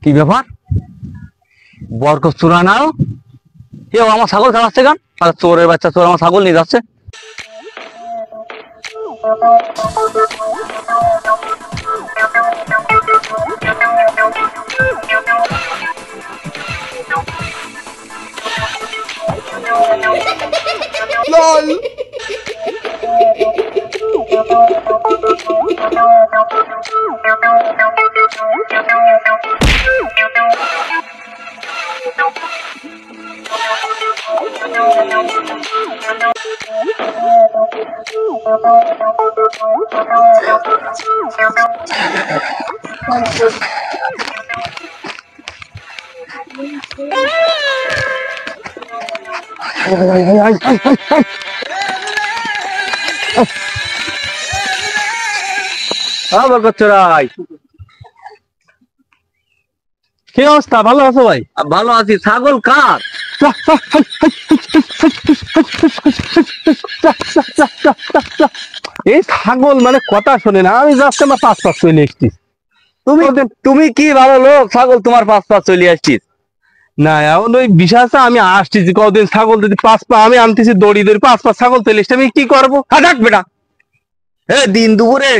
কি ব্যাপার? বরকত চোরা নাও, কেউ আমার ছাগল খাওয়াচ্ছে গান, আর চোরের বাচ্চা চোর আমার ছাগল নিয়ে যাচ্ছে। কি অবস্থা? ভালো আছো ভাই? ভালো আছি। ছাগল কার? এই ছাগল মানে কথা শোনে না, আমি যাচ্ছে আমার পাঁচ পাঁচ চলে এসছি। তুমি কি ভালো লোক, ছাগল তোমার পাঁচ পাঁচ চলে আসছিস? না এখন ওই বিষয় আছে, আমি আসতেছি কদিন ছাগল যদি পাঁচ পা আমি আনতেছি দড়ি দড়ি পাঁচ পাঁচ ছাগল চলে এসছি, আমি কি করবো? থাক বেটা, দিন দুপুরে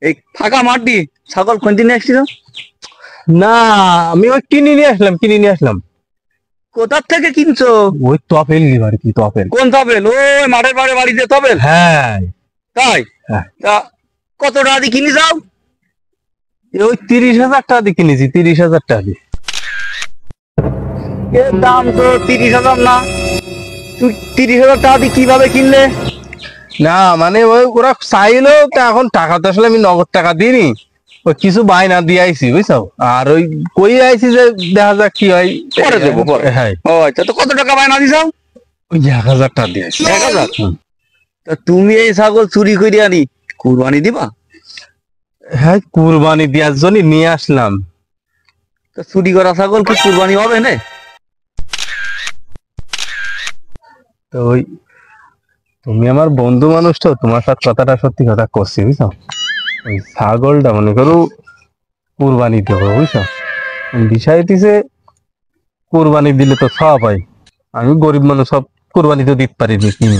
এই ফাঁকা মাঠটি ছাগল খুঁজতে নিয়ে আসছিল? না আমি ওই কিনে নিয়ে আসলাম। কোথার থেকে কিনছো? ওই তপেল আর কি। তপেল? কোন তপেল? ওই মাঠের পাড়ে বাড়িতে তপেল? হ্যাঁ। তাই? তা কত টাকা দিয়ে কিনে যাও? ওই 30,000 টাকা দিয়ে কিনেছি। 30,000 টাকা দিয়ে। এর দাম তো 30,000 না। তুই 30,000 টাকা দিয়ে কিভাবে কিনলে? না মানে ওই ওরা চাইলো, তা এখন টাকা তো আসলে আমি নগদ টাকা দিইনি, ওই কিছু বায়না দিয়ে আইছি বুঝছো। আর ওই কই আইছি যে দেখা যাক কি হয়, পরে দেবো পরে। হ্যাঁ। ও আচ্ছা, তো কত টাকা বায়না দিছাও? ওই 1,000 টাকা দিয়ে আইছি। 1,000? তা তুমি এই ছাগল চুরি করে আনি কুরবানি দিবা? হ্যাঁ, কুরবানি দেওয়ার জন্য নিয়ে আসলাম। তা চুরি করা ছাগল কি কুরবানি হবে না? তো ওই তুমি আমার বন্ধু মানুষ, তো তোমার সাথে কথাটা সত্যি কথা করছি বুঝছো। ওই ছাগলটা মনে করো কুরবানি দেবো বুঝছো। বিষয় হইতেছে কুরবানি দিলে তো সব হয়, আমি গরিব মানুষ, সব কুরবানি তো দিতে পারিনি কিনি,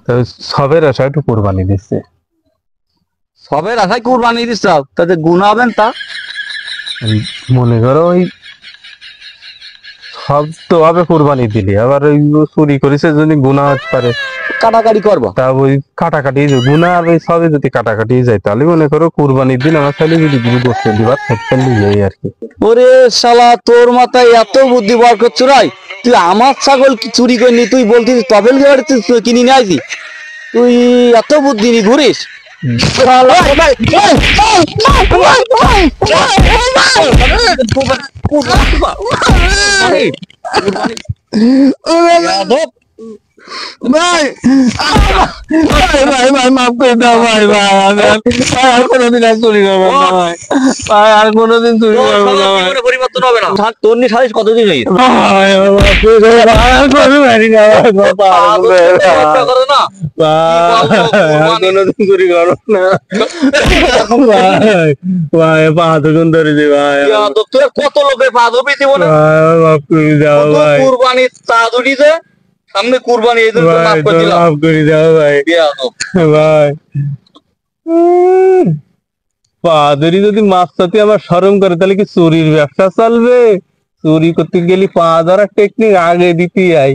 তো সবের আশায় একটু কুরবানি দিচ্ছে। সবের আশায় কুরবানি দিচ্ছ, তাতে গুণ হবেন? তা মনে করো ওই সব তো ভাবে কুরবানি দিলি, আবার ওই চুরি করেছে যদি গুণা হতে পারে, কাটাকাটি করবা? তা ওই কাটাকাটি গুণা আর ওই সবে যদি কাটাকাটি যায়, তাহলে মনে করো কুরবানির দিন আমার ছেলে যদি তুমি বসে দিবার ফেললি এই আর কি। ওরে শালা, তোর মাথায় এত বুদ্ধি বরকত চোরাই! তুই আমার ছাগল চুরি করিনি, তুই বলছিস তবেল গাড়ি কিনে নিয়ে আসি? তুই এত বুদ্ধি নি ঘুরিস? ভাই ভাই ভাই মাফ করে দাও ভাই। ভাই আর কোনোদিন আর চুরি করবো না ভাই। ভাই আর কোনোদিন চুরি করবো না ভাই। পরিবর্তন হবে না। তোর নি সালিশ কতদিন হয়ে গেছে? কোনোদিন চুরি করবো না ভাই। পা হাতে কোন ধরে দি ভাই। কত লোকের পা ধরবি জীবনে? মাফ করে দাও ভাই। কুরবানি তা ধরিছে, সামনে কুরবানি, এই জন্য মাফ করে দিলাম। মাফ করে দাও ভাই। ভাই পাদরি যদি মাছ সাথে আমার শরম করে, তাহলে কি চুরির ব্যবসা চলবে? চুরি করতে গেলে পা ধরার টেকনিক আগে দিতে আই।